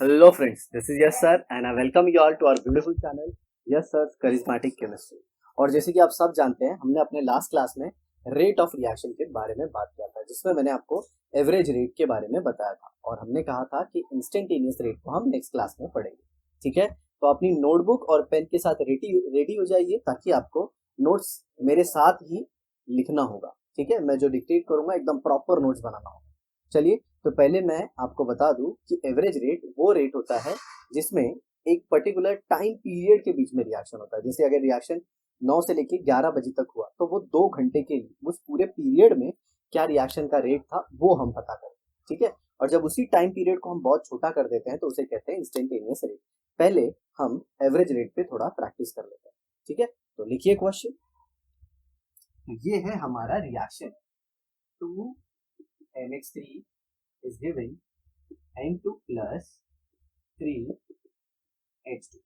Hello friends, this is Yes Sir and I welcome you all to our beautiful channel Yes Sir's Charismatic Chemistry। और जैसे कि आप सब जानते हैं, हमने अपने लास्ट क्लास में रेट ऑफ रिएक्शन के बारे में बात किया था, जिसमें मैंने आपको एवरेज रेट के बारे में बताया था और हमने कहा था कि इंस्टेंटेनियस रेट को हम नेक्स्ट क्लास में पढ़ेंगे। ठीक है, तो अपनी नोटबुक और पेन के साथ रेडी हो जाइए ताकि आपको नोट्स मेरे साथ ही लिखना होगा। ठीक है, मैं जो डिक्टेट करूंगा एकदम प्रॉपर नोट्स बनाना होगा। चलिए, तो पहले मैं आपको बता दूं कि एवरेज रेट वो रेट होता है जिसमें एक पर्टिकुलर टाइम पीरियड के बीच में रिएक्शन होता है। जैसे अगर रिएक्शन 9 से लेके 11 बजे तक हुआ तो वो 2 घंटे के लिए उस पूरे पीरियड में क्या रिएक्शन का रेट था वो हम पता करें। ठीक है, और जब उसी टाइम पीरियड को हम बहुत छोटा कर देते हैं तो उसे कहते हैं इंस्टेंटेनियस रेट। पहले हम एवरेज रेट पे थोड़ा प्रैक्टिस कर लेते हैं। ठीक है, तो लिखिए क्वेश्चन। ये है हमारा reaction 2NH3 is giving N2 plus 3H2।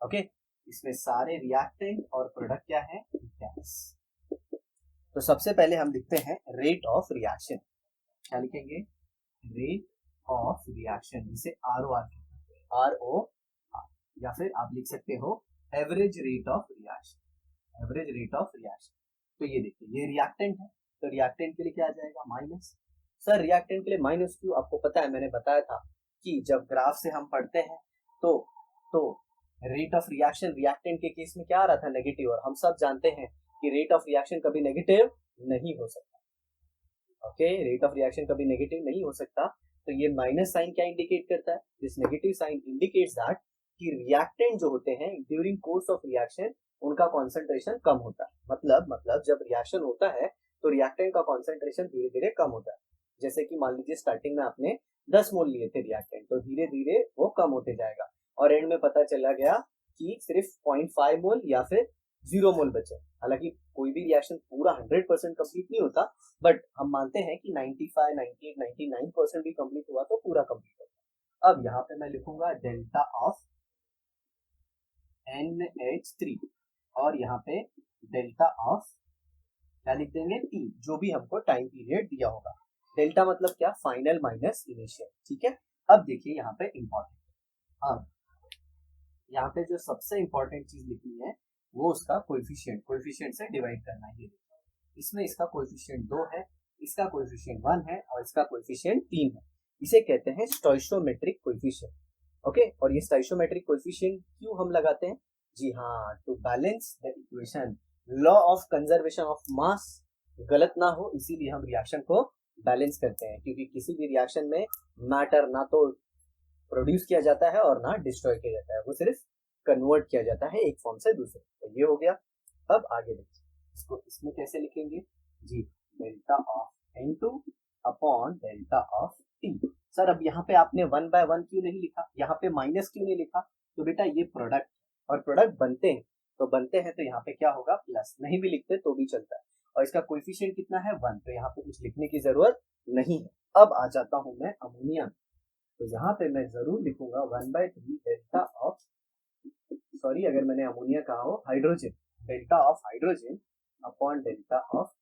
Okay, इसमें सारे रिएक्टेंट और प्रोडक्ट क्या है, गैस। तो सबसे पहले हम लिखते हैं रेट ऑफ रिएक्शन। क्या लिखेंगे, रेट ऑफ रिएक्शन, जिसे RO या फिर आप लिख सकते हो average rate of reaction. Average rate of reaction, तो ये देखिए ये रिएक्टेंट है, तो रिएक्टेंट के लिए क्या आ जाएगा, माइनस। सर रिएक्टेंट के लिए माइनस क्यों, आपको पता है मैंने बताया था कि जब ग्राफ से हम पढ़ते हैं तो रेट ऑफ रिएक्शन रिएक्टेंट के केस में क्या आ रहा था, नेगेटिव, और हम सब जानते हैं कि रेट ऑफ रिएक्शन कभी नेगेटिव नहीं हो सकता। ओके, रेट ऑफ रिएक्शन कभी नेगेटिव नहीं हो सकता। तो ये माइनस साइन क्या इंडिकेट करता है, this negative sign indicates that कि रिएक्टेंट जो होते हैं ड्यूरिंग कोर्स ऑफ रिएक्शन उनका कॉन्सेंट्रेशन कम होता है। मतलब जब रिएक्शन होता है तो रिएक्टेंट का कॉन्सेंट्रेशन धीरे धीरे कम होता है। जैसे कि मान लीजिए स्टार्टिंग में आपने 10 मोल लिए थे रिएक्टेंट, तो धीरे धीरे वो कम होते जाएगा और एंड में पता चला गया कि सिर्फ 0.5 मोल या फिर 0 मोल बचे। हालांकि कोई भी रिएक्शन पूरा 100% कंप्लीट नहीं होता, बट हम मानते हैं कि 95, 98, 99% भी कंप्लीट हुआ तो पूरा कंप्लीट होता। अब यहाँ पे मैं लिखूंगा डेल्टा ऑफ NH3 और यहाँ पे डेल्टा ऑफ क्या लिख देंगे, T, जो भी हमको टाइम पीरियड दिया होगा। डेल्टा मतलब क्या, फाइनल माइनस इनिशियल। ठीक है, अब देखिए यहाँ पे इंपॉर्टेंट, अब यहाँ पे जो सबसे इंपॉर्टेंट चीज लिखनी है वो उसका कोएफिशिएंट से डिवाइड करना है। इसमें इसका कोएफिशिएंट 2 है, इसका कोएफिशिएंट 1 है और इसका कोएफिशिएंट 3 है। इसे कहते हैं स्टोइचोमेट्रिक कोएफिशिएंट। ओके, और ये स्टोइचोमेट्रिक कोएफिशिएंट क्यों हम लगाते हैं, जी हाँ, to balance the equation. Law of conservation of mass गलत ना हो, इसीलिए हम रिएक्शन को बैलेंस करते हैं, क्योंकि किसी भी रिएक्शन में मैटर ना तो प्रोड्यूस किया जाता है और ना डिस्ट्रॉय किया जाता है, वो सिर्फ कन्वर्ट किया जाता है एक फॉर्म से दूसरे। तो ये हो गया। अब आगे देखिए इसको, इसमें कैसे लिखेंगे जी, delta of N2 upon delta of T। Sir अब यहाँ पे आपने 1 by 1 क्यों नहीं लिखा, यहाँ पे माइनस क्यों नहीं लिखा, तो बेटा ये प्रोडक्ट और प्रोडक्ट बनते हैं तो यहाँ पे क्या होगा, प्लस। नहीं भी लिखते तो भी चलता है, और इसका कोएफिशिएंट कितना है, 1, तो यहाँ पे कुछ लिखने की जरूरत नहीं है। अब आ जाता हूं मैं अमोनिया, तो यहाँ पे मैं जरूर लिखूंगा 1/3 डेल्टा ऑफ, सॉरी अगर मैंने अमोनिया कहा हो, hydrogen, delta of hydrogen upon delta of,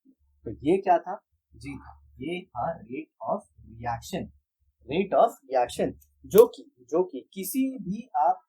तो ये क्या था जी, ये था rate of reaction. Rate of reaction जो कि किसी भी आप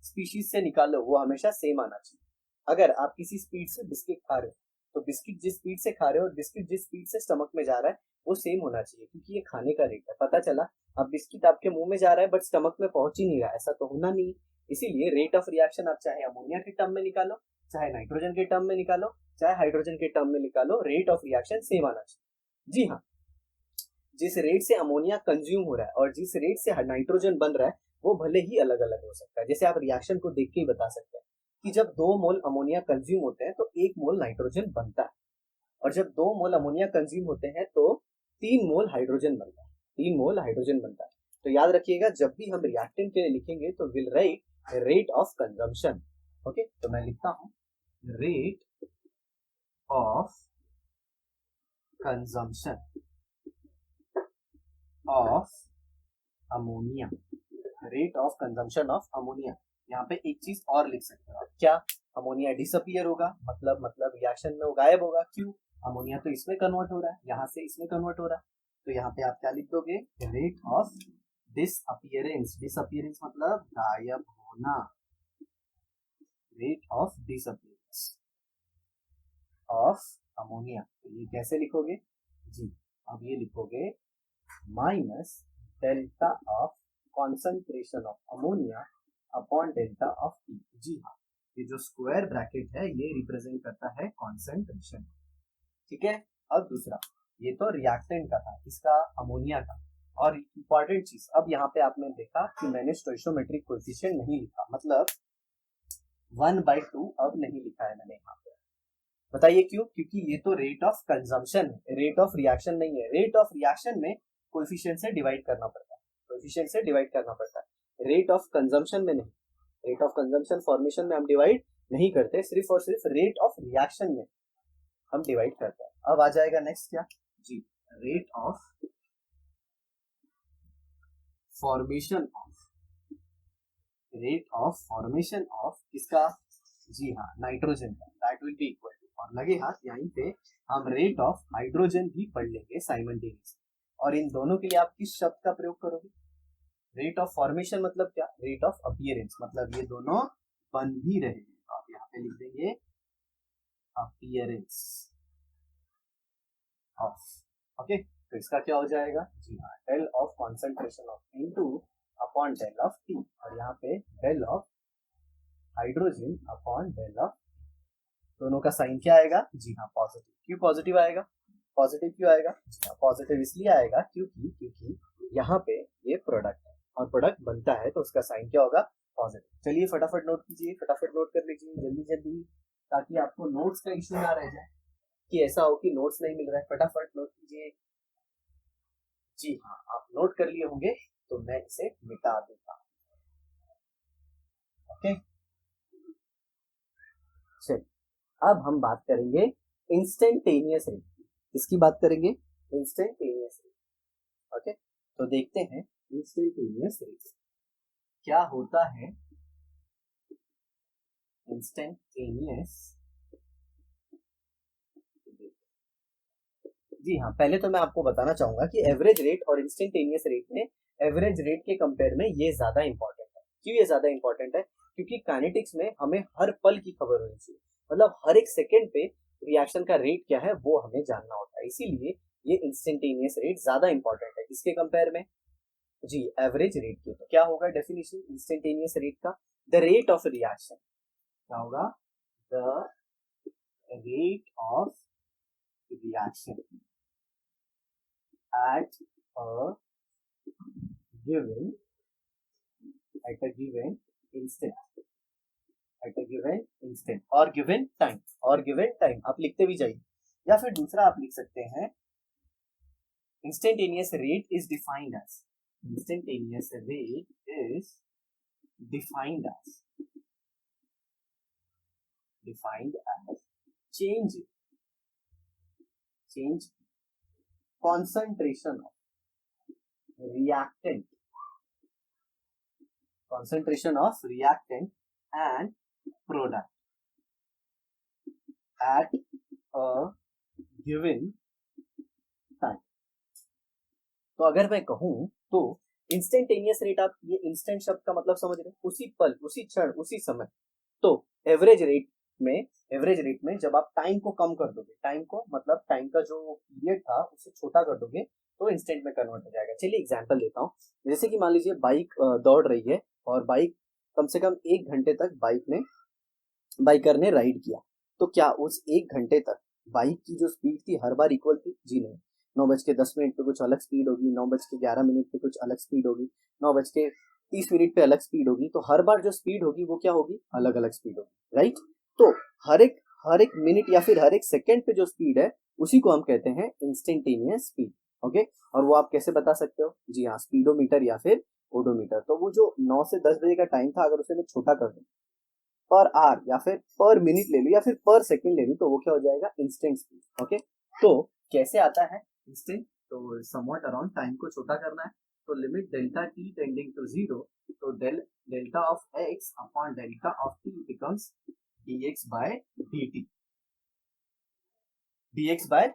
स्पीशीज से निकालो वो हमेशा सेम आना चाहिए। अगर आप किसी स्पीड से बिस्किट खा रहे हो तो बिस्किट जिस स्पीड से खा रहे हो और बिस्किट जिस स्पीड से स्टमक में जा रहा है वो सेम होना चाहिए, क्योंकि ये खाने का रेट है। पता चला अब बिस्किट आपके मुंह में जा रहा है बट स्टमक में पहुंच ही नहीं रहा, ऐसा तो होना नहीं। इसीलिए रेट ऑफ रिएक्शन आप चाहे अमोनिया के टर्म में निकालो, चाहे नाइट्रोजन के टर्म में निकालो, चाहे हाइड्रोजन के टर्म में निकालो, रेट ऑफ रिएक्शन सेम आना चाहिए। जी हाँ, जिस रेट से अमोनिया कंज्यूम हो रहा है और जिस रेट से नाइट्रोजन बन रहा है वो भले ही अलग अलग हो सकता है। जैसे आप रिएक्शन को देख के ही बता सकते हैं कि जब 2 मोल अमोनिया कंज्यूम होते हैं तो 1 मोल नाइट्रोजन बनता है, और जब 2 मोल अमोनिया कंज्यूम होते हैं तो 3 मोल हाइड्रोजन बनता है। 3 मोल हाइड्रोजन बनता है। तो याद रखिएगा जब भी हम रिएक्टेंट के लिए लिखेंगे तो will write rate of consumption. Okay, तो मैं लिखता हूं rate of consumption of ammonia, rate of consumption of ammonia. यहाँ पे एक चीज और लिख सकते हो आप, क्या, अमोनिया डिसअपियर होगा, मतलब रिएक्शन में वो गायब होगा। क्यों, अमोनिया तो इसमें कन्वर्ट हो रहा है, यहाँ से इसमें कन्वर्ट हो रहा है, तो यहाँ पे आप क्या लिख दोगे, रेट ऑफ डिसअपियरेंस, डिसअपियरेंस मतलब गायब होना, rate of disappearance of ammonia. तो ये कैसे लिखोगे जी, अब ये लिखोगे minus delta of concentration of ammonia upon delta of T. जी हाँ, ये जो स्क्वायर ब्रैकेट है ये रिप्रेजेंट करता है कॉन्सेंट्रेशन, ठीक है। अब दूसरा, ये तो रिएक्टेंट का था, इसका अमोनिया का। और इंपॉर्टेंट चीज, अब यहाँ पे आपने देखा कि मैंने स्टोइचियोमेट्रिक कोएफिशिएंट नहीं लिखा, मतलब 1/2 अब नहीं लिखा है मैंने यहाँ पे। बताइए क्यों? क्योंकि ये तो रेट ऑफ कंजम्पशन है, रेट ऑफ रिएक्शन नहीं है। रेट ऑफ रिएक्शन में कोएफिशिएंट से डिवाइड करना पड़ता है, कोएफिशिएंट से डिवाइड करना पड़ता है, रेट ऑफ कंजम्पशन में नहीं। रेट ऑफ कंजम्पशन फॉर्मेशन में हम डिवाइड नहीं करते, सिर्फ और सिर्फ रेट ऑफ रिएक्शन में हम डिवाइड करते हैं। अब आ जाएगा नेक्स्ट क्या जी, rate of formation of, rate of formation of किसका? जी हाँ, नाइट्रोजन का। That will be equal to, और लगे हाथ यहीं पे हम रेट ऑफ हाइड्रोजन भी पढ़ लेंगे साइमल्टेनियसली। और इन दोनों के लिए आप किस शब्द का प्रयोग करोगे? रेट ऑफ फॉर्मेशन मतलब क्या? रेट ऑफ अपीयरेंस, मतलब ये दोनों बन भी रहे हैं, तो आप यहाँ पे लिख देंगे अपीयरेंस ऑफ। ओके, तो इसका क्या हो जाएगा? जी हाँ, del of concentration of N2 upon del of T, और यहाँ पे del of hydrogen upon del of, दोनों का साइन क्या आएगा? जी हाँ, पॉजिटिव। क्यों पॉजिटिव आएगा? पॉजिटिव क्यों आएगा? जी हाँ, पॉजिटिव इसलिए आएगा क्योंकि यहाँ पे ये प्रोडक्ट है, और प्रोडक्ट बनता है तो उसका साइन क्या होगा? पॉजिटिव। चलिए फटाफट नोट कीजिए, फटाफट नोट कर लीजिए जल्दी जल्दी, ताकि आपको नोट्स का इश्यू ना रह जाए कि ऐसा हो कि नोट्स नहीं मिल रहा है। फटाफट नोट कीजिए। जी हाँ, आप नोट कर लिए होंगे तो मैं इसे मिटा देता हूँ। ओके, चलिए अब हम बात करेंगे इंस्टेंटेनियस रेट। किसकी बात करेंगे? Instantaneous rate. ओके, तो देखते हैं इंस्टेंटेनियस रेट क्या होता है। इंस्टेंटेनियस, जी हाँ, पहले तो मैं आपको बताना चाहूंगा कि एवरेज रेट और इंस्टेंटेनियस रेट में, एवरेज रेट के कंपेयर में ये ज्यादा इंपॉर्टेंट है। क्यों ये ज्यादा इंपॉर्टेंट है? क्योंकि काइनेटिक्स में हमें हर पल की खबर होनी चाहिए, मतलब हर एक सेकेंड पे रिएक्शन का रेट क्या है वो हमें जानना होता है, इसीलिए ये इंस्टेंटेनियस रेट ज्यादा इंपॉर्टेंट है। किसके कंपेयर में? जी, एवरेज रेट के। तो क्या होगा डेफिनेशन इंस्टेंटेनियस रेट का? द रेट ऑफ रिएक्शन, क्या होगा? The rate of reaction at a given instant, at a given instant और given time, और given time आप लिखते भी जाइए, या फिर दूसरा आप लिख सकते हैं instantaneous rate is defined as, instantaneous rate is defined as change concentration of reactant, concentration of reactant and product at a given time। तो अगर मैं कहूं तो इंस्टेंटेनियस रेट, आप ये इंस्टेंट शब्द का मतलब समझ रहे हैं, उसी पल, उसी क्षण, उसी समय। तो एवरेज रेट में जब आप टाइम को कम कर दोगे, टाइम को मतलब टाइम का जो पीरियड था उसे छोटा कर दोगे तो इंस्टेंट में कन्वर्ट हो जाएगा। चलिए एग्जांपल देता हूँ, जैसे कि मान लीजिए बाइक दौड़ रही है, और बाइक कम से कम 1 घंटे तक बाइकर ने राइड किया, तो क्या उस 1 घंटे तक बाइक की जो स्पीड थी हर बार इक्वल थी? जी नहीं। 9:10 पे कुछ अलग स्पीड होगी, 9:11 पे कुछ अलग स्पीड होगी, 9:30 पे अलग स्पीड होगी। तो हर बार जो स्पीड होगी वो क्या होगी? अलग अलग स्पीड होगी, राइट। तो हर एक मिनट या फिर हर एक सेकेंड पे जो स्पीड है उसी को हम कहते हैं इंस्टेंटेनियस स्पीड। ओके, और वो आप कैसे बता सकते हो? जी हाँ, स्पीडोमीटर या फिर ओडोमीटर। तो वो जो 9 से 10 बजे का टाइम था, अगर उसे मैं छोटा कर दूं, पर आवर या फिर पर मिनट ले लूं या फिर पर सेकंड ले लूं, तो वो क्या हो जाएगा? Instant speed. ओके, तो कैसे आता है इंस्टेंट? तो समवॉट अराउंड टाइम को छोटा करना है, तो limit delta T tending to 0, तो delta of X upon delta of T becomes dx by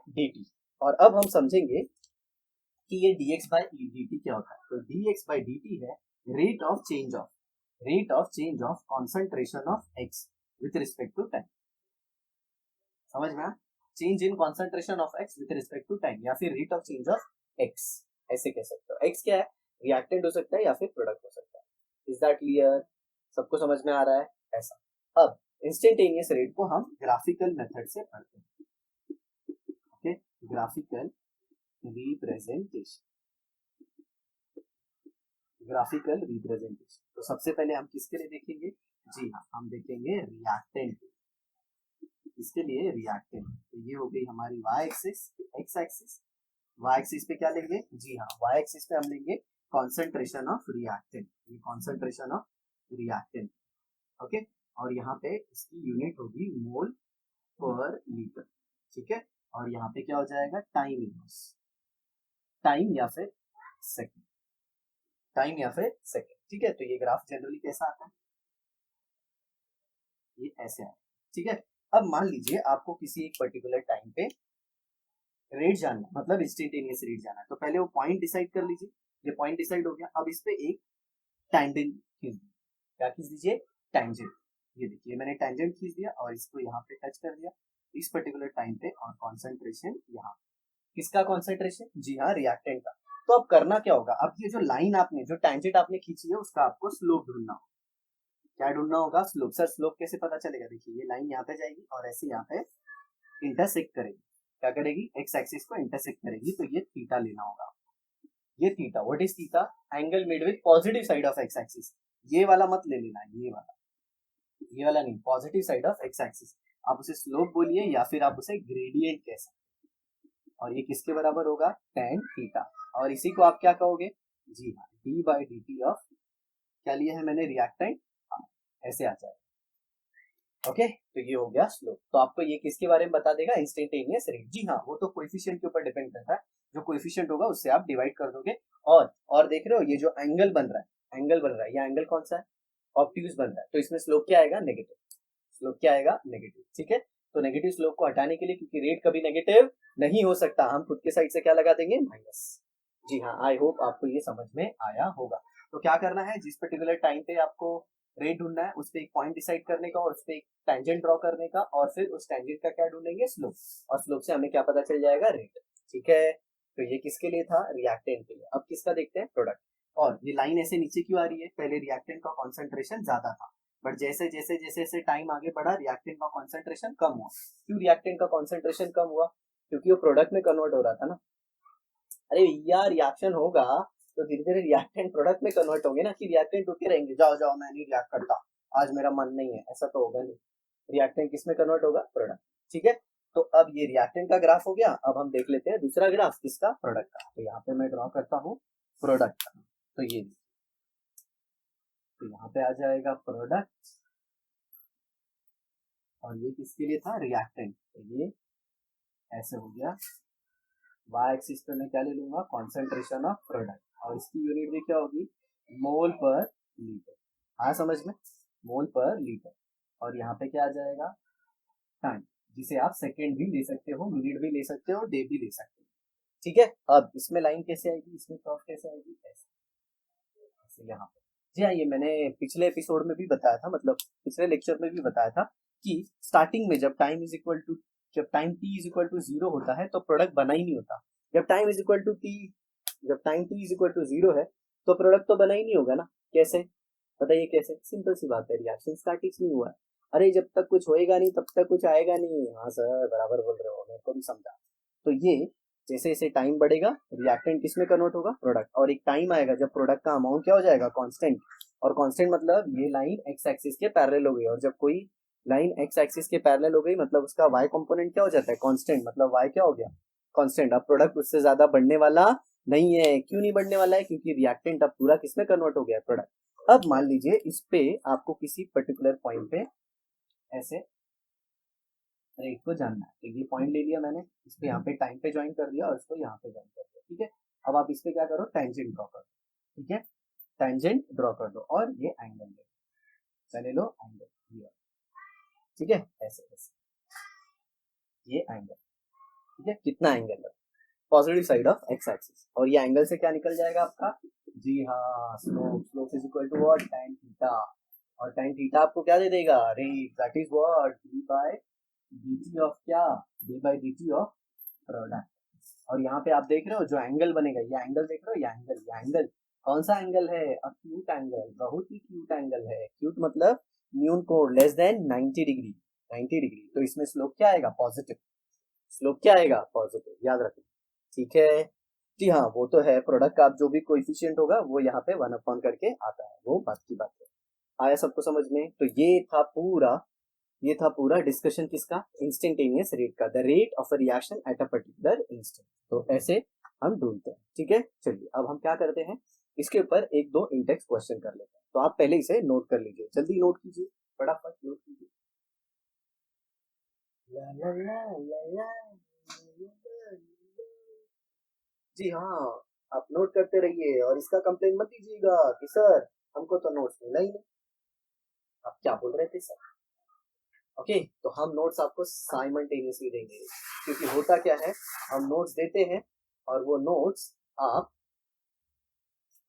dt। और अब हम समझेंगे कि ये dx by dt क्या होता है। तो dx by dt है rate of change of concentration of x with respect to time. समझ में आया? Change in concentration of x with respect to time, या फिर rate of change of x, ऐसे कह सकते हो। x क्या है? रिएक्टेंट हो सकता है या फिर प्रोडक्ट हो सकता है। Is that clear? सबको समझ में आ रहा है? ऐसा। अब इंस्टेंटेनियस रेट को हम ग्राफिकल मेथड से पढ़ते हैं। Okay, graphical representation, graphical representation. तो सबसे पहले हम किसके लिए देखेंगे? जी हाँ, हम देखेंगे रिएक्टेंट। इसके लिए रिएक्टेंट। तो ये हो गई हमारी y axis, x axis. y axis पे क्या लेंगे? जी हाँ, y एक्सिस पे हम लेंगे कॉन्सेंट्रेशन ऑफ रिएक्टेंट, ये कॉन्सेंट्रेशन ऑफ रिएक्टेंट। ओके, और यहाँ पे इसकी यूनिट होगी मोल पर लीटर, ठीक है। और यहाँ पे क्या हो जाएगा? टाइम इनवर्स, टाइम या फिर सेकंड, टाइम या फिर सेकंड, ठीक है। तो ये ग्राफ जनरली कैसा आता है? ये ऐसे आता है, ठीक है। अब मान लीजिए आपको किसी एक पर्टिकुलर टाइम पे रेट जानना, मतलब इंस्टेंटेनियस रेट जाना है, तो पहले वो पॉइंट डिसाइड कर लीजिए। ये पॉइंट डिसाइड हो गया। अब इस पे एक टैंजेंट खींच दीजिए। क्या खींच दीजिए? टैंजेंट। ये देखिए मैंने टैंजेंट खींच दिया और इसको यहाँ पे टच कर दिया इस पर्टिकुलर टाइम पे, और कॉन्सेंट्रेशन यहाँ। किसका कॉन्सेंट्रेशन? जी हाँ, रिएक्टेंट का। तो अब करना क्या होगा? अब ये जो लाइन आपने, जो टैंजेंट आपने खींची है, उसका आपको स्लोप ढूंढना होगा। क्या ढूंढना होगा? स्लोप। सर स्लोप कैसे पता चलेगा? देखिए ये लाइन यहाँ पे जाएगी और ऐसे यहाँ पे इंटरसेक्ट करेगी। क्या करेगी? एक्स एक्सिस को इंटरसेक्ट करेगी। तो ये थीटा लेना होगा। ये theta, what is theta? Angle made with positive side of x axis. ये वाला मत ले लेना, ये वाला नहीं, positive side of x axis. आप उसे स्लोप बोलिए या फिर आप उसे ग्रेडियंट कह सकते हैं। और ये किसके बराबर होगा? tan theta. और इसी को आप क्या कहोगे? जी हाँ, d by D T of, क्या लिया है मैंने? रिएक्टेंट। ऐसे आ जाएगा। ओके, तो ये हो गया स्लोप। तो आपको ये किसके बारे में बता देगा? Instantaneous rate. जी हाँ, वो तो कोएफिशिएंट के ऊपर डिपेंड करता है। जो कोएफिशिएंट होगा उससे आप डिवाइड कर दोगे। और देख रहे हो ये जो एंगल बन रहा है, ये एंगल कौन सा है? ऑब्ट्यूज बन रहा है। तो इसमें स्लोप क्या आएगा? नेगेटिव। स्लोप क्या आएगा? नेगेटिव, ठीक है। तो नेगेटिव स्लोप को हटाने के लिए, क्योंकि रेट कभी नेगेटिव नहीं हो सकता, हम खुद के साइड से क्या लगा देंगे? माइनस। जी हाँ, आई होप आपको ये समझ में आया होगा। तो क्या करना है? जिस पर्टिकुलर टाइम पे आपको रेट ढूंढना है, उस पर एक पॉइंट डिसाइड करने का और उस पर एक टेंजेंट ड्रॉ करने का, और फिर उस टेंजेंट का क्या ढूंढेंगे? स्लोप। और स्लोप से हमें क्या पता चल जाएगा? रेट, ठीक है। तो ये किसके लिए था? रिएक्टेंट के लिए। अब किसका देखते हैं? प्रोडक्ट। और ये लाइन ऐसे नीचे क्यों आ रही है? पहले रिएक्टेंट का कॉन्सेंट्रेशन ज्यादा था, बट जैसे जैसे जैसे जैसे टाइम आगे बढ़ा, रिएक्टेंट का कॉन्सेंट्रेशन कम हुआ। क्यों रिएक्टेंट का कॉन्सेंट्रेशन कम हुआ? क्योंकि वो प्रोडक्ट में कन्वर्ट हो रहा था ना। अरे भैया, रिएक्शन होगा तो धीरे धीरे रिएक्टेंट प्रोडक्ट में कन्वर्ट होंगे ना, कि रिएक्टेंट रुके रहेंगे, जाओ जाओ मैं नहीं रिएक्ट करता, आज मेरा मन नहीं है, ऐसा तो होगा नहीं। रिएक्टेंट किस में कन्वर्ट होगा? प्रोडक्ट, ठीक है। तो अब ये रिएक्टेंट का ग्राफ हो गया। अब हम देख लेते हैं दूसरा ग्राफ किसका? प्रोडक्ट का। तो यहाँ पे मैं ड्रॉ करता हूँ प्रोडक्ट का। तो ये, तो यहाँ पे आ जाएगा प्रोडक्ट, और ये किसके लिए था? रिएक्टेंट। तो ये ऐसे हो गया। वाई एक्सिस पे मैं क्या ले लूंगा? कॉन्सेंट्रेशन ऑफ प्रोडक्ट, और इसकी यूनिट भी क्या होगी? मोल पर लीटर। हाँ समझ में? मोल पर लीटर। और यहाँ पे क्या आ जाएगा? टाइम, जिसे आप सेकेंड भी ले सकते हो, मिनट भी ले सकते हो, डे भी ले सकते हो, ठीक है। अब इसमें लाइन कैसे आएगी? इसमें कर्व कैसे आएगी? ऐसे यहाँ पे। जी हाँ, ये मैंने पिछले एपिसोड में भी बताया था, मतलब पिछले लेक्चर में भी बताया था कि स्टार्टिंग में जब time t is equal to zero होता है तो प्रोडक्ट बना ही नहीं होता। जब time is equal to t, जब time t is equal to zero है तो प्रोडक्ट तो बना ही नहीं होगा ना। कैसे? बताइए कैसे? सिंपल सी बात है, रिएक्शन स्टार्टिंग नहीं हुआ है। अरे जब तक कुछ होएगा नहीं तब तक कुछ आएगा नहीं। हाँ सर, बराबर बोल रहे हो, मेरे को भी समझा। तो ये जैसे जैसे टाइम बढ़ेगा, रिएक्टेंट किस में कन्वर्ट होगा? प्रोडक्ट। और एक टाइम आएगा जब प्रोडक्ट का अमाउंट क्या हो जाएगा? कांस्टेंट। और कांस्टेंट मतलब ये लाइन एक्स एक्सिस के पैरेलल हो गई, और जब कोई लाइन एक्स एक्सिस के पैरेलल हो गई मतलब उसका वाई कंपोनेंट क्या हो जाता है? कांस्टेंट। मतलब वाई क्या हो गया? कांस्टेंट। अब प्रोडक्ट उससे ज्यादा बढ़ने वाला नहीं है। क्यों नहीं बढ़ने वाला है? क्योंकि रिएक्टेंट अब पूरा किसमें कन्वर्ट हो गया? प्रोडक्ट। अब मान लीजिए इस पे आपको किसी पर्टिकुलर पॉइंट पे ऐसे रेट को जानना है, तो ये पॉइंट ले लिया मैंने, इस पे यहाँ पे टाइम पे ज्वाइन कर दिया और इसको यहाँ पे ज्वाइन कर दिया, ठीक है। अब आप इस पे क्या करो? टेंजेंट ड्रॉ कर दो, ठीक है। टेंजेंट ड्रॉ कर दो और ये एंगल ले, पहले लो एंगल ये, ठीक है। ऐसे ऐसे ये एंगल, ठीक है। कितना एंगल है? Positive side of x axis, और ये एंगल से क्या निकल जाएगा आपका, जी हाँ, slope, slope is equal to what, tan theta, और tan थीटा आपको क्या दे देगा, rate, that is what, d by dt of क्या, d by dt of product. और यहाँ पे आप देख रहे हो जो एंगल बनेगा, ये एंगल देख रहे हो, ये एंगल कौन सा एंगल है, अक्यूट एंगल, बहुत ही क्यूट एंगल है, क्यूट मतलब न्यून कोण लेस देन 90 डिग्री, 90 डिग्री, तो इसमें स्लोप क्या आएगा, पॉजिटिव, स्लोप क्या आएगा, पॉजिटिव, याद रखना, ठीक है। जी हाँ, वो तो है, प्रोडक्ट का आप जो भी कोएफिशिएंट होगा वो यहाँ पे 1 अपॉन करके आता है, वो बात की बात है। आया सबको समझ में? तो ये था पूरा डिस्कशन किसका, इंस्टेंटेनियस रेट का, the rate of a reaction at a particular instant. तो ऐसे हम ढूंढते हैं, ठीक है। चलिए अब हम क्या करते हैं, इसके ऊपर एक दो इंडेक्स क्वेश्चन कर लेते हैं, तो आप पहले इसे नोट कर लीजिए, जल्दी नोट कीजिए, फटाफट नोट कीजिए। ला ला ला ला ला जी हाँ, आप नोट करते रहिए और इसका कंप्लेन मत दीजिएगा कि सर हमको तो नोट्स मिला ही नहीं, आप क्या बोल रहे थे सर। ओके, तो हम नोट्स आपको साइमल्टेनियसली देंगे, क्योंकि होता क्या है, हम नोट्स देते हैं और वो नोट्स आप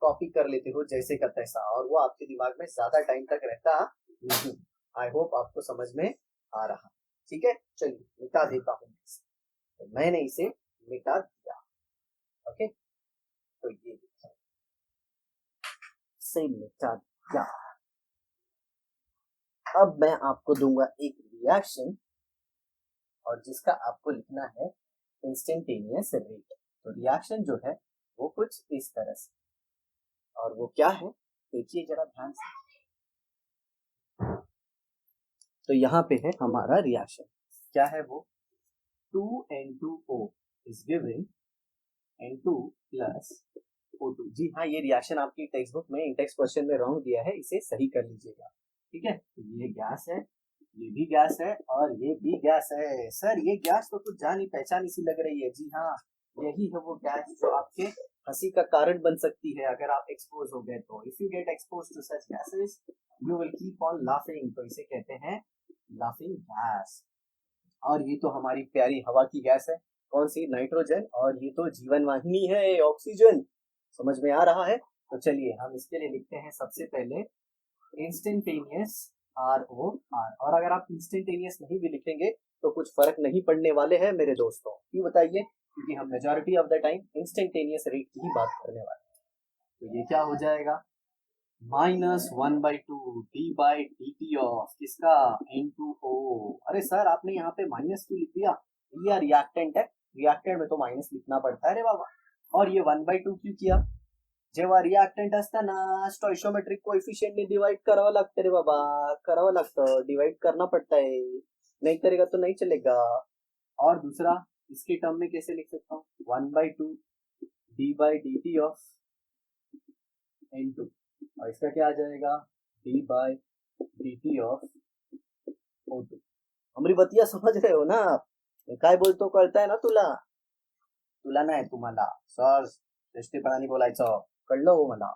कॉपी कर लेते हो जैसे का तैसा, और वो आपके दिमाग में ज्यादा टाइम तक रहता नहीं। आई होप आपको समझ में आ रहा, ठीक है। चलिए मिटा देता हूँ, तो मैंने इसे मिटा दिया, ओके, तो ये सही मिटा दिया। अब मैं आपको दूंगा एक रिएक्शन, और जिसका आपको लिखना है इंस्टेंटेनियस रेट। तो रिएक्शन जो है वो कुछ इस तरह से, और वो क्या है देखिए जरा ध्यान से। तो यहाँ पे है हमारा रिएक्शन, क्या है वो, 2N2O is given N2 plus O2। जी हाँ, ये रिएक्शन आपकी टेक्स्ट बुक में इंडेक्स क्वेश्चन में रॉन्ग दिया है, इसे सही कर लीजिएगा, ठीक है। तो ये गैस है, ये भी गैस है, और ये भी गैस है। सर ये गैस तो कुछ जानी पहचानी सी लग रही है, जी हाँ, यही है वो गैस जो आपके हंसी का कारण बन सकती है अगर आप एक्सपोज हो गए तो। If you get expose to such gases you will keep on laughing, तो इसे कहते हैं लाफिंग गैस। और ये तो हमारी प्यारी हवा की गैस है, कौन सी, नाइट्रोजन, और ये तो जीवन वाहिनी है, ऑक्सीजन। समझ में आ रहा है? तो चलिए हम इसके लिए लिखते हैं सबसे पहले इंस्टेंटेनियस ROR, और अगर आप इंस्टेंटेनियस नहीं भी लिखेंगे तो कुछ फर्क नहीं पड़ने वाले हैं मेरे दोस्तों, क्यों बताइए, क्योंकि हम majority of the time instantaneous rate की ही बात करने वाले हैं। तो ये क्या हो जाएगा, -1/2 d/dt ऑफ किसका, N2O। अरे सर आपने यहाँ पे माइनस क्यों लिख दिया, ये रिएक्टेंट है, रिएक्टेंट में तो माइनस लिखना पड़ता है रे बाबा। और ये 1/2 क्यों किया, जेव्हा रिएक्टेंट असताना स्टॉइशियोमेट्रिक कोएफिशिएंट ने डिवाइड करावं लागतं रे बाबा, करावं लागतं, डिवाइड करना पड़ता है, नहीं करेगा तो नहीं चलेगा। और दूसरा इसके टर्म में कैसे लिख सकता हूँ, 1/2 d/dt ऑफ N2, और इसका क्या आ जाएगा, d/dt ऑफ O2। हमारी बतिया समझ रहे हो ना आप, मी काय बोलतो कळताय ना तुला, तुला नाही तुम्हाला, सर दृष्टीपणाने बोलायचं, कळलं हो मला,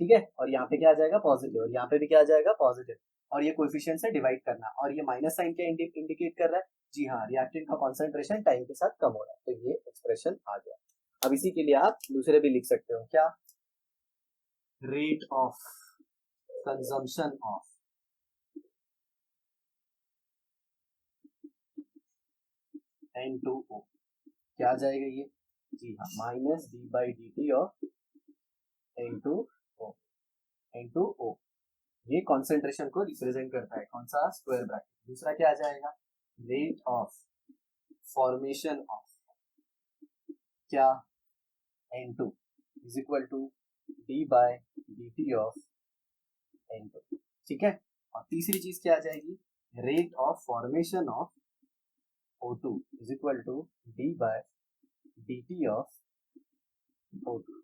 ठीक है। और यहाँ पे क्या आ जाएगा, पॉजिटिव, और यहाँ पे भी क्या आ जाएगा, पॉजिटिव, और ये कोएफिशिएंट से डिवाइड करना, और ये माइनस साइन क्या इंडिकेट कर रहा है, जी हाँ, रिएक्टेंट का कॉन्सेंट्रेशन टाइम के साथ कम हो रहा है, तो ये एक्सप्रेशन आ गया। अब इसी के लिए आप दूसरे भी लिख सकते हो, क्या, rate of consumption of N2O, क्या आ जाएगा ये, जी हाँ, -d/dt ऑफ N2O, N2O, ये कॉन्सेंट्रेशन को रिप्रेजेंट करता है, कौन सा, स्क्वायर ब्रैकेट। दूसरा क्या आ जाएगा, रेट ऑफ फॉर्मेशन ऑफ क्या, N2 is equal to d/dt of N2, ठीक है। और तीसरी चीज क्या आ जाएगी, rate of formation of O2 is equal to d/dt of O2।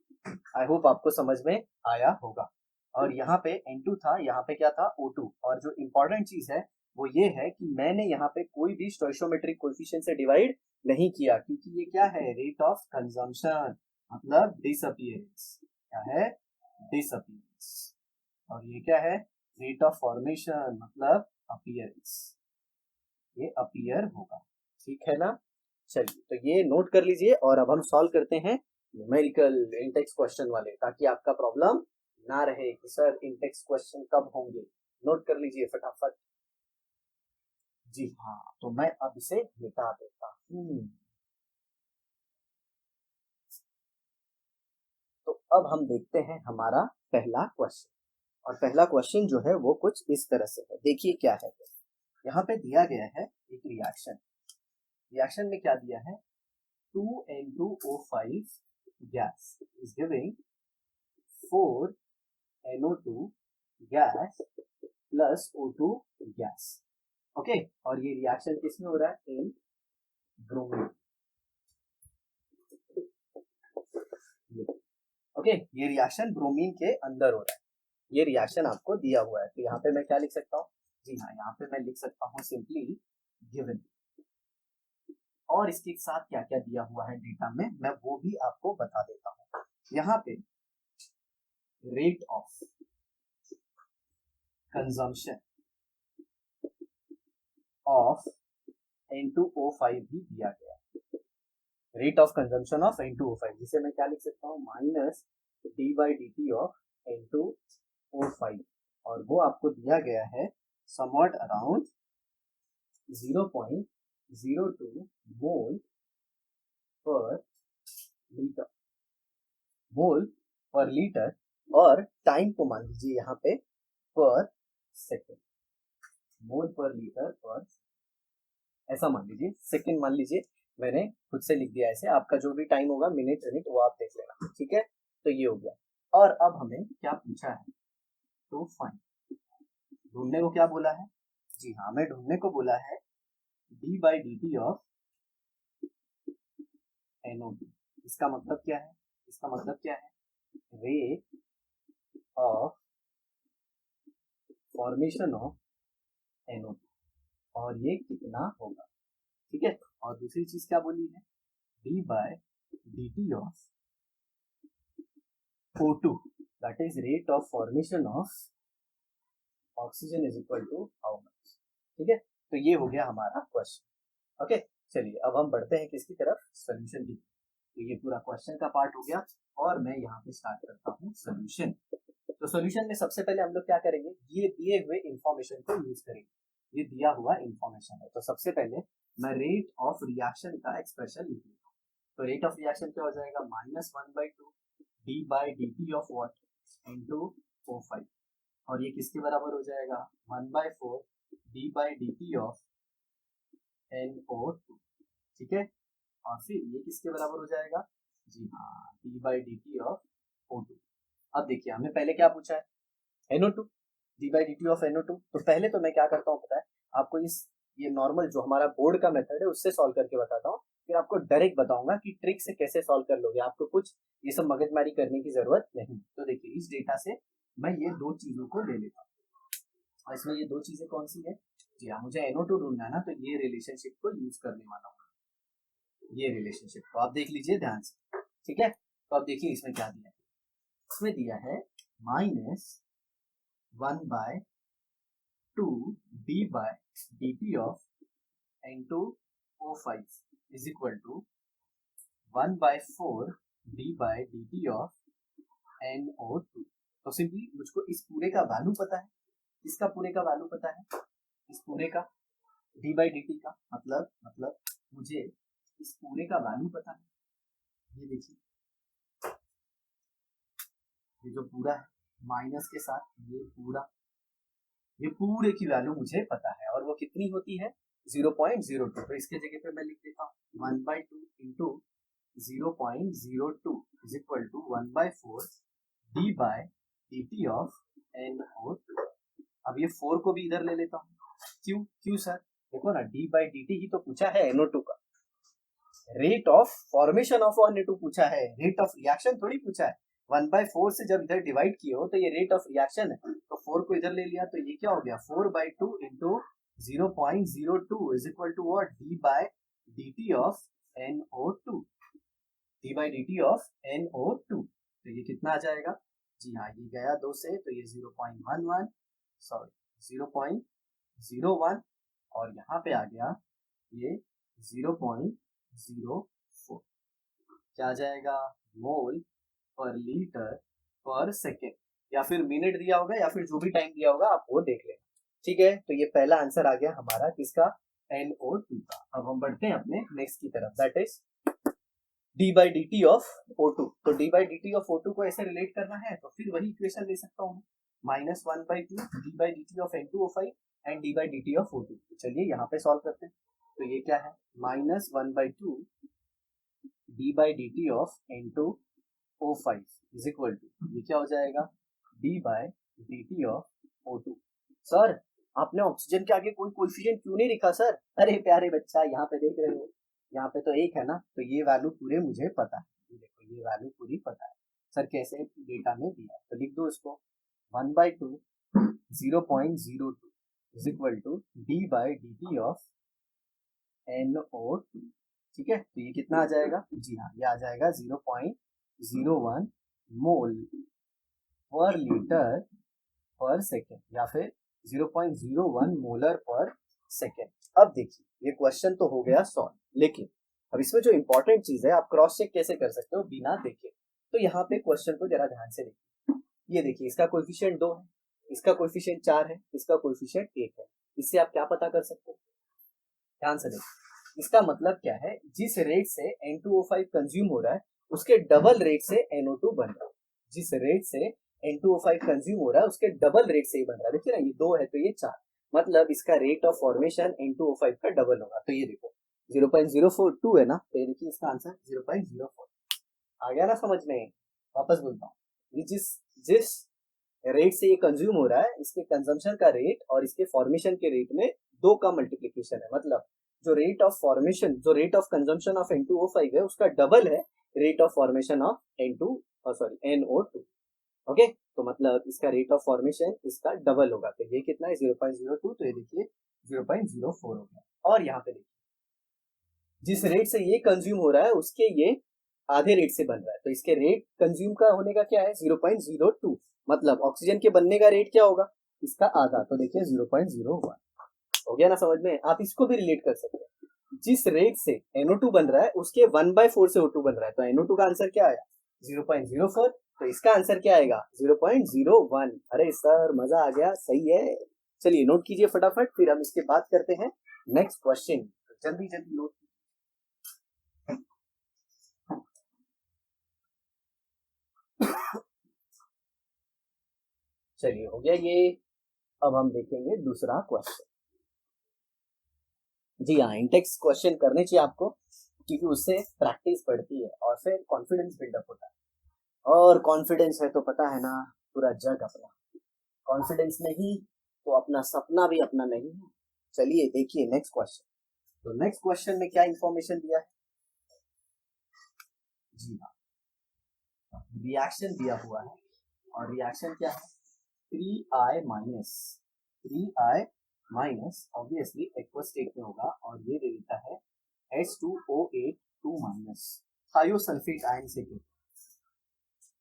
I hope आपको समझ में आया होगा। और यहाँ पे N2 था, यहाँ पे क्या था, O2, और जो इम्पोर्टेंट चीज है वो ये है कि मैंने यहाँ पे कोई भी स्टोइशियोमेट्रिक कोएफिशिएंट से डिवाइड नहीं किया, क्योंकि ये क्या है, रेट ऑफ कंजम्पशन मतलब डिसअपीयरेंस, क्या है, डिसअपीयरेंस, और ये क्या है, रेट ऑफ फॉर्मेशन मतलब अपीयरेंस, ये अपीयर होगा, ठीक है ना। चलिए तो ये नोट कर लीजिए और अब हम सॉल्व करते हैं न्यूमेरिकल इंटेक्स क्वेश्चन वाले, ताकि आपका प्रॉब्लम ना रहे कि सर इंटेक्स क्वेश्चन कब होंगे। नोट कर लीजिए फटाफट। जी हाँ, तो मैं अब इसे मिटा देता हूँ। तो अब हम देखते हैं हमारा पहला क्वेश्चन, और पहला क्वेश्चन जो है वो कुछ इस तरह से है। देखिए क्या है, यहाँ पे दिया गया है एक रिएक्शन। रिएक्शन में क्या दिया है, 2N2O5 gas is giving 4NO2 gas plus O2 gas. Okay, और ये रिएक्शन किसमें हो रहा है, इन ब्रोमीन। ओके, ये रिएक्शन ब्रोमीन के अंदर हो रहा है। ये रिएक्शन आपको दिया हुआ है, तो यहाँ पे मैं क्या लिख सकता हूँ, जी हाँ, यहाँ पे मैं लिख सकता हूँ सिंपली गिवन। और इसके साथ क्या क्या दिया हुआ है डेटा में, मैं वो भी आपको बता देता हूँ। यहाँ पे rate of consumption of N2O5 भी दिया गया है। Rate of consumption of N2O5, जिसे मैं क्या लिख सकता हूँ, माइनस d/dt ऑफ N2O5, और वो आपको दिया गया है समवॉट अराउंड 0.02 मोल पर लीटर, मोल पर लीटर। और टाइम को मान लीजिए यहाँ पे पर सेकेंड, मोल पर लीटर पर, ऐसा मान लीजिए, सेकेंड मान लीजिए, मैंने खुद से लिख दिया ऐसे। आपका जो भी टाइम होगा, मिनट मिनट, वो आप देख लेना, ठीक है। तो ये हो गया, और अब हमें क्या पूछा है, तो फाइन, ढूंढने को क्या बोला है, जी हाँ, हमें ढूंढने को बोला है d/dt ऑफ NO2। इसका मतलब क्या है, इसका मतलब क्या है, rate of formation of NO2, और ये कितना होगा, ठीक है। और दूसरी चीज क्या बोली है, d/dt of O2, that is rate of formation of oxygen is equal to how much, ठीक है। तो ये हो गया हमारा क्वेश्चन। ओके, चलिए अब हम बढ़ते हैं किसकी तरफ, सोल्यूशन की। तो ये पूरा क्वेश्चन का पार्ट हो गया, और मैं यहाँ पे स्टार्ट करता हूँ सोल्यूशन। तो सोल्यूशन में सबसे पहले हम लोग क्या करेंगे, ये दिए हुए इंफॉर्मेशन को यूज करेंगे। ये दिया हुआ इंफॉर्मेशन है, तो सबसे पहले मैं रेट ऑफ रिएक्शन का एक्सप्रेशन लिख लेता हूँ। तो रेट ऑफ रिएक्शन क्या हो जाएगा, -1/2 d/dt of what, into O5, और ये किसके बराबर हो जाएगा, 1/4 d/dt ऑफ NO2, ठीक है। और फिर ये किसके बराबर हो जाएगा, जी हाँ, d/dt ऑफ O2। अब देखिए हमें पहले क्या पूछा है, NO2, d/dt ऑफ NO2। तो पहले तो मैं क्या करता हूँ पता है आपको, ये नॉर्मल जो हमारा बोर्ड का मेथड है उससे सॉल्व करके बताता हूँ, फिर आपको डायरेक्ट बताऊंगा कि ट्रिक से कैसे सॉल्व कर लोगे, आपको कुछ ये सब मगजमारी करने की जरूरत नहीं। तो देखिए इस डेटा से मैं ये दो चीजों को ले लेता हूँ, और इसमें ये दो चीजें कौन सी है, जी हाँ, मुझे NO2 ढूंढना है ना, तो ये रिलेशनशिप को यूज करने वाला हूँ। ये रिलेशनशिप को आप देख लीजिए ध्यान से, ठीक है। तो अब देखिए इसमें क्या दिया है, इसमें दिया है -1/2 d/dt of N2O5 is equal to 1/4 d/dt of NO2। तो सिंपली मुझको इस पूरे का वैल्यू पता है, इसका पूरे का वैल्यू पता है, इस पूरे का d/dt का मतलब मुझे इस पूरे का वैल्यू पता है। ये देखिए, ये जो पूरा है माइनस के साथ ये पूरा, ये पूरे की वैल्यू मुझे पता है, और वो कितनी होती है, 0.02। तो इसके जगह पे मैं लिख देता हूँ 1/2 into 0.02 is equal to 1/4 d/dt of NO2। अब ये 4 को भी इधर ले लेता हूँ, क्यों क्यों सर, देखो ना d/dt ही तो पूछा है NO2 का, rate of formation of NO2 पूछा है, रेट ऑफ रिएक्शन थोड़ी पूछा है। 1/4 से जब इधर डिवाइड किए हो तो ये रेट ऑफ रिएक्शन है, तो 4 को इधर ले लिया, तो ये क्या हो गया, 4/2 into 0.02 is equal to what, d/dt of NO2, d/dt of NO2। तो ये कितना आ जाएगा, जी हाँ, ये गया 2 से, तो ये 0.11, सॉरी 0.01, और यहाँ पे आ गया ये 0.02 0.04 क्या आ जाएगा, मोल पर लीटर पर सेकेंड, या फिर मिनट दिया होगा या फिर जो भी टाइम दिया होगा आप वो देख लेना। ठीक है, तो ये पहला आंसर आ गया हमारा किसका, NO2 का। अब हम बढ़ते हैं अपने नेक्स्ट की तरफ, that is D by D T of O2। तो D by D T of O2 को ऐसे रिलेट करना है तो फिर वही इक्वेशन ले सकता हूँ, -1/2 D by D T of N2O5 and D by D T of O2। तो चलिए यहाँ पे सॉल्व करते हैं। तो ये क्या है, -1/2 D by D T of N2O5 is equal to, ये क्या हो जाएगा, D by D T of O2। Sir आपने ऑक्सीजन के आगे कोई कोएफिशिएंट क्यों नहीं लिखा सर? अरे प्यारे बच्चा, यहाँ पे देख रहे हो, यहाँ पे तो एक है ना, तो ये वैल्यू पूरे मुझे पता है, ये देखो ये वैल्यू पूरी पता है। सर कैसे, डेटा में दिया है तो लिख दो इसको, 1/2 0.02 is equal to D by D T of NO2। ठीक है, तो ये कितना आ जाएगा, जी हाँ ये आ जाएगा 0.01 मोल पर लीटर पर सेकेंड, या फिर 0.01 मोलर पर सेकेंड। अब देखिए ये क्वेश्चन तो हो गया सॉल्व, लेकिन अब इसमें जो इंपॉर्टेंट चीज है, आप क्रॉस चेक कैसे कर सकते हो बिना देखे। तो यहाँ पे क्वेश्चन को जरा ध्यान से देखिए, ये देखिए इसका कोएफिशिएंट 2 है, इसका कोएफिशिएंट 4 है, इसका कोएफिशिएंट 1 है। इससे आप क्या पता कर सकते हो, ध्यान से देखिए। इसका मतलब क्या है, जिस रेट से N2O5 कंज्यूम हो रहा है उसके डबल रेट से NO2 बन रहा है। जिस रेट से N2O5 कंज्यूम हो रहा है उसके डबल रेट से ही बन रहा है। देखिए ना, ये 2 है तो ये 4, मतलब इसका रेट ऑफ फॉर्मेशन N2O5 का डबल होगा। तो ये देखो 0.042 है ना, तो ये देखिए इसका आंसर 0.04 आ गया ना समझ में। वापस बोलता हूँ, ये जिस जिस रेट से ये कंज्यूम हो रहा है, इसके कंजम्पशन का रेट और इसके फॉर्मेशन के रेट में 2 का मल्टीप्लीकेशन है। मतलब जो रेट ऑफ फॉर्मेशन, जो rate of consumption of N2O5 है उसका डबल है rate of formation of NO2। Okay, तो मतलब इसका रेट ऑफ फॉर्मेशन इसका डबल होगा, तो ये कितना है 0.02, तो ये देखिए 0.04 हो गया। और यहाँ पे देखिए जिस रेट से ये कंज्यूम हो रहा है उसके ये आधे रेट से बन रहा है, तो इसके रेट कंज्यूम का होने का क्या है 0.02, मतलब ऑक्सीजन के बनने का रेट क्या होगा, इसका आधा, तो देखिए 0.01 हो गया ना समझ में। आप इसको भी रिलेट कर सकते हैं, जिस रेट से NO2 बन रहा है उसके 1/4 से O2 बन रहा है, तो NO2 का आंसर क्या आया 0.04, तो इसका आंसर क्या आएगा 0.01। अरे सर मजा आ गया, सही है। चलिए नोट कीजिए फटाफट, फिर हम इसके बात करते हैं नेक्स्ट क्वेश्चन। जल्दी जल्दी नोट। चलिए हो गया ये। अब हम देखेंगे दूसरा क्वेश्चन। जी हाँ, इंटेक्स क्वेश्चन करने चाहिए आपको, क्योंकि उससे प्रैक्टिस बढ़ती है और फिर कॉन्फिडेंस बिल्डअप होता है। और कॉन्फिडेंस है तो पता है ना, पूरा जग अपना। कॉन्फिडेंस नहीं तो अपना सपना भी अपना नहीं है। चलिए देखिए नेक्स्ट क्वेश्चन। तो नेक्स्ट क्वेश्चन में क्या इंफॉर्मेशन दिया है, जी हाँ रिएक्शन दिया हुआ है, और रिएक्शन क्या है 3I minus obviously aqueous state में होगा, और ये दे देता है H2O8 2 माइनस थायोसल्फेट आयन से।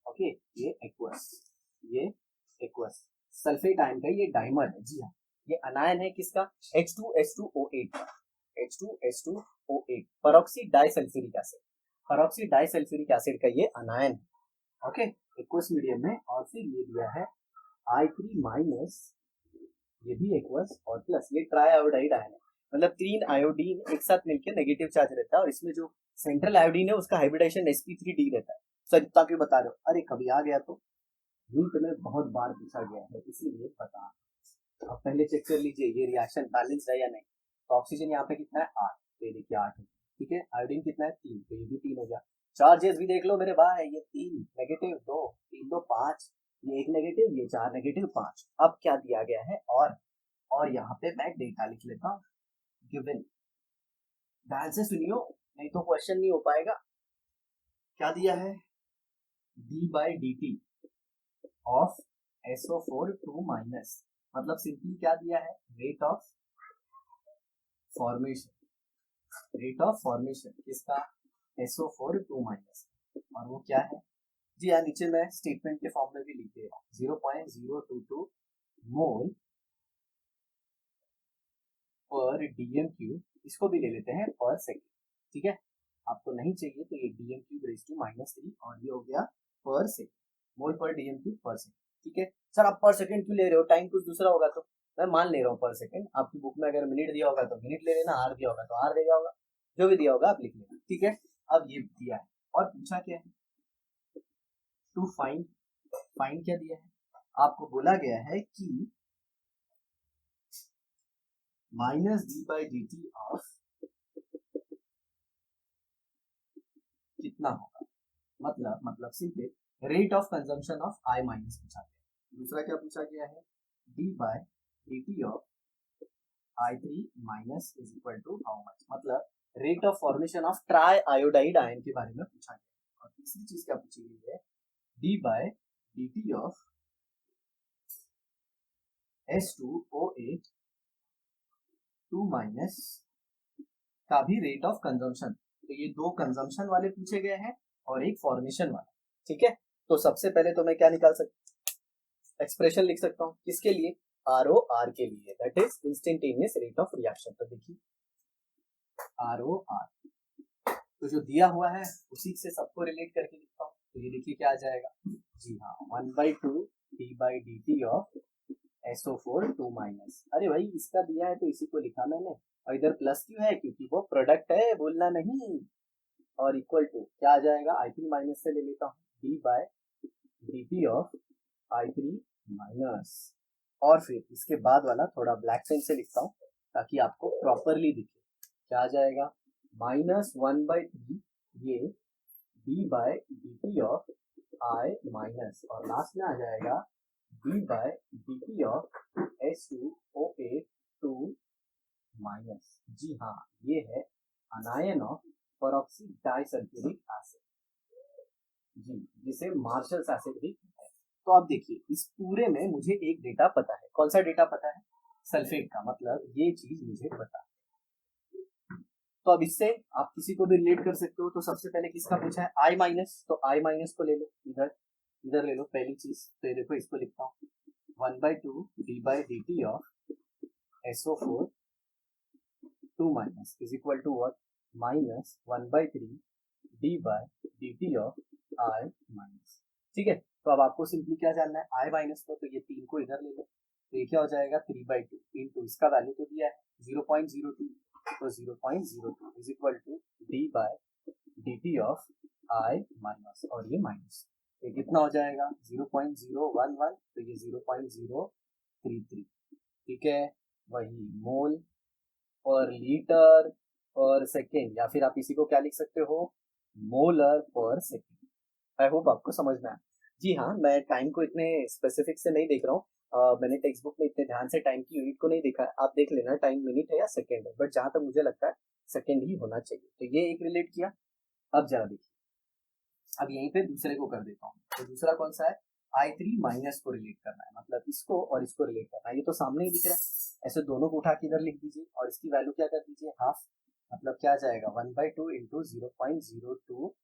ओके, ये एक्वस सल्फेट आयन का ये डाइमर है। जी हाँ, ये अनायन है किसका, H2H2O8 का, H2H2O8 peroxy disulphuric acid, peroxy disulphuric acid का ये अनायन है। ओके, एक्वस मीडियम में। और फिर ये दिया है I3 माइनस, ये भी एक्वस, और प्लस ये ट्राई आयोडाइड आयन है, मतलब 3 आयोडीन एक साथ मिलकर नेगेटिव चार्ज रहता है, और इसमें जो सेंट्रल आयोडीन है उसका हाइब्रिडाइजेशन sp3d रहता है। सर इतना क्यों बता रहे हो, अरे कभी आ गया तो नीट में बहुत बार पूछा गया है, इसीलिए बता। अब पहले चेक कर लीजिए ये रिएक्शन बैलेंस है या नहीं। तो ऑक्सीजन यहाँ पे कितना है 8, तो ये देखिए 8 है। ठीक है, आयोडीन कितना है 3, तो ये भी 3 हो गया। चार्जेस भी देख लो मेरे भाई, ये 3 नेगेटिव 2 3 2 5, ये 1 नेगेटिव, ये 4 नेगेटिव 5। अब क्या दिया गया है, और यहाँ पे मैं डेटा लिख लेता हूँ गिवन। ध्यान से सुनियो, नहीं तो क्वेश्चन नहीं हो पाएगा। क्या दिया है, D by D T of SO4 2 minus, मतलब सिंपली क्या दिया है रेट ऑफ फॉर्मेशन किसका SO4 2 माइनस, और वो क्या है, जी हाँ नीचे मैं स्टेटमेंट के फॉर्म में भी लिख दे रहा हूँ 0.022 मोल पर DM क्यूब, इसको भी ले लेते हैं पर सेकेंड। ठीक है, आपको नहीं चाहिए तो ये डीएम क्यूब रेज टू -3 और ये हो गया पर सेकेंड, मोल पर डीएम क्यूब पर सेकेंड। ठीक है सर, आप पर सेकेंड क्यों ले रहे हो, टाइम कुछ दूसरा होगा तो मैं मान ले रहा हूँ पर सेकेंड। आपकी बुक में अगर मिनट दिया होगा तो मिनट ले लेना, आर दिया होगा तो आर देगा होगा, जो भी दिया होगा आप लिख लेना। ठीक है, अब ये दिया है और पूछा क्या है, टू फाइंड, फाइंड क्या दिया है, आपको बोला गया है कि -d/dt ऑफ कितना होगा, मतलब simple rate of consumption of I minus पूछा गया। दूसरा क्या पूछा गया है, d/dt of I3 minus is equal to how much, मतलब rate of formation of triiodide ion के बारे में पूछा गया। और तीसरी चीज क्या पूछी गई है, d/dt ऑफ S2O8 2 माइनस का भी रेट ऑफ कंजम्पशन। तो ये दो कंजम्पशन वाले पूछे गए हैं और एक फॉर्मेशन वाला। ठीक है, तो सबसे पहले तो मैं क्या निकाल सकता, एक्सप्रेशन लिख सकता हूँ किसके लिए, ROR के लिए, that is instantaneous rate of reaction. तो देखिए ROR, तो जो दिया हुआ है उसी से सबको रिलेट करके लिखता हूँ। तो ये देखिए क्या आ जाएगा, जी हाँ 1/2 d/dt ऑफ SO4 2 माइनस। अरे भाई इसका दिया है तो इसी को लिखा मैंने, और इधर प्लस क्यों है, क्योंकि वो प्रोडक्ट है, बोलना नहीं। और इक्वल टू क्या आ जाएगा, I3 माइनस से ले लेता हूँ d/dt ऑफ I3 माइनस, और फिर इसके बाद वाला थोड़ा ब्लैक पेन से लिखता हूँ ताकि आपको प्रॉपरली दिखे। क्या आ जाएगा, -1/3 ये d/dt ऑफ I माइनस, और लास्ट में आ जाएगा d/dt ऑफ S2O8 2 माइनस। जी हाँ, ये है anion of peroxy disulphuric acid, जी जिसे मार्शल्स एसिड भी कहते हैं। तो आप देखिए इस पूरे में मुझे एक डेटा पता है, कौन सा डेटा पता है, सल्फेट का, मतलब ये चीज मुझे पता है। तो अब इससे आप किसी को भी रिलेट कर सकते हो। तो सबसे पहले किसका पूछा है, I माइनस, तो I माइनस को ले लो, इधर इधर ले लो पहली चीज। तो ये देखो इसको लिखता हूँ 1/2 d/dt of SO4 2 minus is equal to what, -1/3 d/dt of I minus. ठीक है, तो अब आपको सिंपली क्या जानना है, I माइनस को, तो ये 3 को इधर ले लो। तो ये क्या हो जाएगा 3/2 इंटू इसका वैल्यू तो दिया है 0.02, तो 0.02 is equal to d/dt of I minus, और ये माइनस, ये कितना हो जाएगा 0.011, तो ये 0.033। ठीक है, वही मोल पर लीटर पर सेकेंड, या फिर आप इसी को क्या लिख सकते हो, मोलर पर सेकेंड। आई होप आपको समझ में आया। जी हाँ, मैं टाइम को इतने स्पेसिफिक से नहीं देख रहा हूँ, मैंने टेक्स्ट बुक में इतने ध्यान से टाइम की यूनिट को नहीं देखा है, आप देख लेना टाइम मिनट है या सेकेंड है, बट जहां तक मुझे लगता है सेकेंड ही होना चाहिए। तो ये एक रिलेट किया। अब जरा देखिए, अब यहीं पे दूसरे को कर देता हूँ। तो दूसरा कौन सा है, I3 माइनस को रिलेट करना है, मतलब इसको और इसको रिलेट करना है। ये तो सामने ही दिख रहा है, ऐसे दोनों को उठा के इधर लिख दीजिए और इसकी वैल्यू क्या कर दीजिए, हाफ, मतलब क्या आ जाएगा 1/2 इंटू 0.02,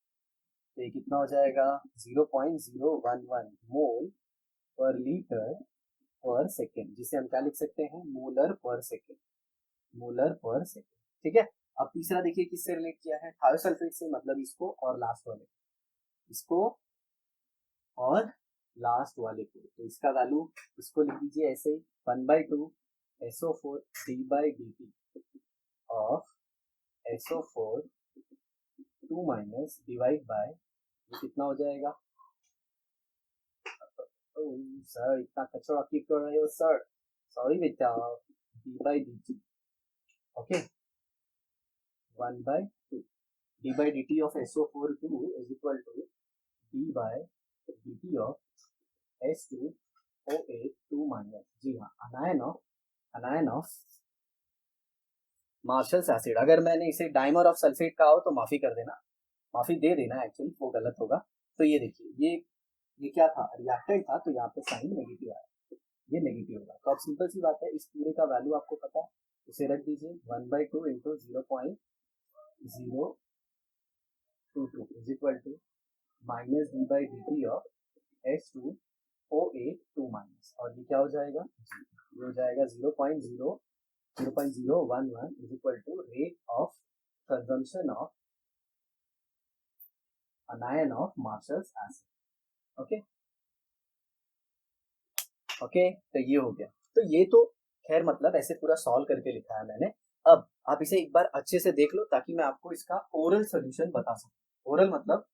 तो ये कितना हो जाएगा 0.011 मोल पर लीटर पर सेकेंड, जिसे हम क्या लिख सकते हैं, मोलर पर सेकेंड, मोलर पर सेकेंड। ठीक है, अब तीसरा देखिए किससे रिलेट किया है, थायोसल्फेट से, मतलब इसको और लास्ट वाले, इसको और लास्ट वाले को। तो इसका वैल्यू, इसको लिख दीजिए ऐसे ही 1/2 SO4 d/dt of SO4 2 minus divide by, ये कितना हो जाएगा, सर इतना कचरा क्यों कर रहे हो सर, सॉरी बेटा, d/dt, okay 1/2 d/dt of SO4 2 is equal to d/dt of S2O8 2 minus, जी हाँ अनायन ऑफ मार्शल्स एसिड। अगर मैंने इसे डाइमर ऑफ सल्फेट कहा हो तो माफी कर देना, माफी दे देना, एक्चुअली वो गलत होगा। तो ये देखिए ये क्या था, रिएक्टेंट था, तो यहाँ पे साइन नेगेटिव आया, ये नेगेटिव होगा। तो अब सिंपल सी बात है, इस पूरे का वैल्यू आपको पता है, उसे रख दीजिए 1/2 into 0.022 is equal to minus d/dt of S2O8 2 minus, और ये क्या हो जाएगा, ये हो जाएगा 0.011 is equal to rate of consumption of anion of Marshall's acid. Okay okay, तो ये हो गया। तो ये तो खैर मतलब ऐसे पूरा सॉल्व करके लिखा है मैंने। अब आप इसे एक बार अच्छे से देख लो ताकि मैं आपको इसका ओरल सोल्यूशन बता सकूं। ओरल मतलब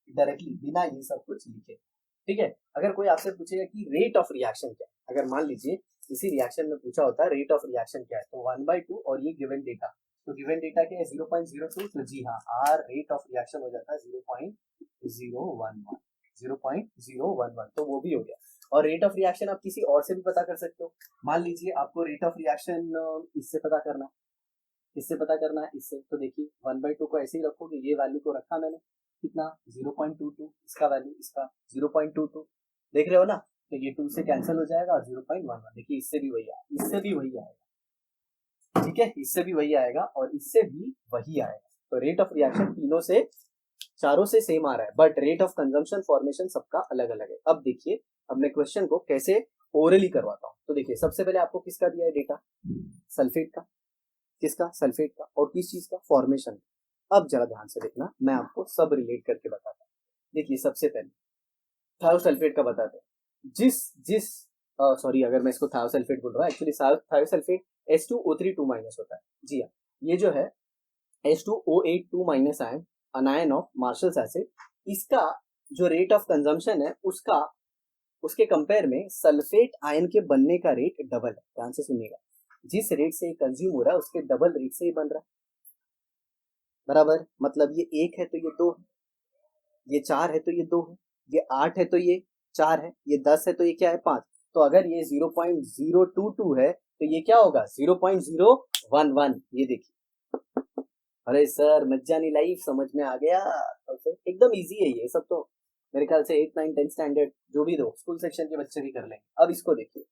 डायरेक्टली बिना ये सब कुछ लिखे, ठीक है। अगर कोई आपसे पूछेगा कि रेट ऑफ रिएक्शन क्या है, अगर मान लीजिए इसी रिएक्शन में पूछा होता है रेट ऑफ रिएक्शन क्या है, तो 1/2 और ये गिवन डेटा, तो गिवन डेटा क्या है 0.02, तो जी हाँ, आर रेट ऑफ रिएक्शन हो जाता है 0.011, 0.011, तो वो भी हो गया। और रेट ऑफ रिएक्शन आप किसी और से भी पता कर सकते हो। मान लीजिए आपको रेट ऑफ रिएक्शन इससे पता करना है, इससे पता करना है, इससे, तो देखिए 1/2 को ऐसे ही रखोगे, ये वैल्यू को रखा मैंने, कितना 0.22, इसका वैल्यू, इसका 0.22, देख रहे हो ना, तो ये 2 से कैंसिल हो जाएगा और 0.11, देखिए इससे भी वही आएगा, इससे भी वही आएगा, ठीक है, इससे भी वही आएगा और इससे भी वही आएगा। तो रेट ऑफ रिएक्शन तीनों से, चारों से सेम आ रहा है, but rate of consumption formation सबका अलग अलग है। अब देखिए, अब मैं क्वेश्चन को कैसे ओरली करवाता हूँ। तो देखिए सबसे पहले आपको किसका दिया है डेटा, सल्फेट का, किसका, सल्फेट का, और किस चीज का, फॉर्मेशन। अब जरा ध्यान से देखना, मैं आपको सब रिलेट करके बताता हूँ। देखिए सबसे पहले थायोसल्फेट का बताते हैं। जिस जिस सॉरी, अगर मैं इसको थायोसल्फेट बोल रहा हूँ, एक्चुअली थायोसल्फेट H2O3 2- होता है। जी हाँ, ये जो है H2O8 2- ion, अनायन of Marshall's acid, इसका जो रेट ऑफ कंजम्पशन है उसका, उसके कंपेयर में सल्फेट आयन के बनने का रेट डबल है। ध्यान से सुनिएगा, जिस रेट से कंज्यूम हो रहा है उसके डबल रेट से ही बन रहा है, बराबर। मतलब ये 1 है तो ये 2 है, ये 4 है तो ये 2 है, ये 8 है तो ये 4 है, ये 10 है तो ये क्या है, 5। तो अगर ये 0.022 है तो ये क्या होगा, 0.011। ये देखिए, अरे सर मज्जानी लाइफ समझ में आ गया, एकदम इजी है ये सब तो। मेरे ख्याल से 8, 9, 10 स्टैंडर्ड जो भी दो स्कूल सेक्शन के बच्चे भी कर लेंगे। अब इसको देखिए,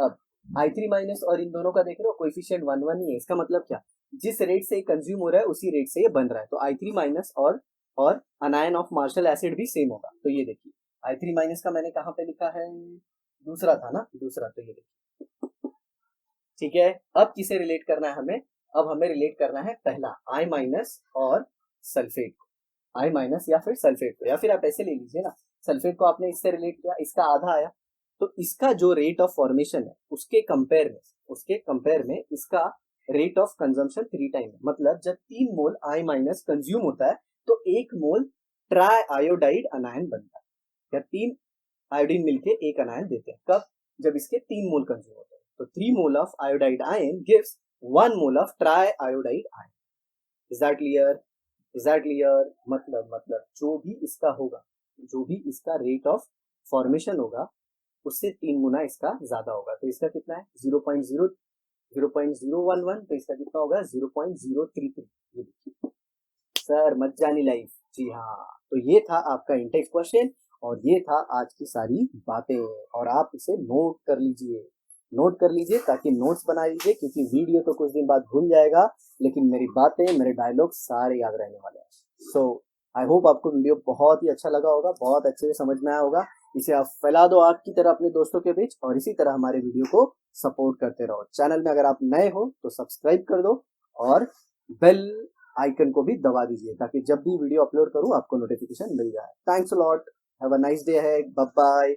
अब I3- और इन दोनों का देख रहे हो कोएफिशिएंट 1 ही है। इसका मतलब क्या, जिस रेट से कंज्यूम हो रहा है उसी रेट से ये बन रहा है। तो I3- और अनायन ऑफ मार्शल एसिड भी सेम होगा। तो ये देखिए I3- का मैंने कहाँ पे लिखा है, दूसरा था ना, दूसरा, तो ये देखिए, ठीक है। अब किसे रिलेट करना है हमें, अब हमें रिलेट करना है पहला I- और सल्फेट को, I- या फिर सल्फेट को, या फिर आप ऐसे ले लीजिए ना, सल्फेट को आपने इससे रिलेट किया, इसका आधा आया, तो इसका जो रेट ऑफ फॉर्मेशन है उसके कंपेयर में इसका रेट ऑफ कंजम्पशन 3 टाइम है। मतलब जब 3 मोल I- कंज्यूम होता है तो 1 मोल ट्राई आयोडाइड अनायन बनता है, या 3 आयोडीन मिलके एक अनायन देते हैं। कब, जब इसके 3 मोल कंज्यूम होते हैं। तो 3 mole of iodide ion gives 1 mole of triiodide ion. Is that clear, is that clear. मतलब जो भी इसका होगा, जो भी इसका रेट ऑफ फॉर्मेशन होगा उससे 3 गुना इसका ज्यादा होगा। तो इसका कितना है 0.011, तो इसका कितना होगा 0.033। ये देखिए सर मज्जानी लाइफ, जी हाँ। तो ये था आपका इंटेक्स क्वेश्चन और ये था आज की सारी बातें, और आप इसे नोट कर लीजिए, नोट कर लीजिए ताकि नोट्स बना लीजिए, क्योंकि वीडियो तो कुछ दिन बाद भूल जाएगा लेकिन मेरी बातें, मेरे डायलॉग सारे याद रहने वाले हैं। सो आई होप आपको वीडियो बहुत ही अच्छा लगा होगा, बहुत अच्छे से समझ में आया होगा। इसे आप फैला दो आग की तरह अपने दोस्तों के बीच, और इसी तरह हमारे वीडियो को सपोर्ट करते रहो। चैनल में अगर आप नए हो तो सब्सक्राइब कर दो और बेल आइकन को भी दबा दीजिए ताकि जब भी वीडियो अपलोड करूं आपको नोटिफिकेशन मिल जाए। Thanks a lot, have a nice day ahead, bye bye.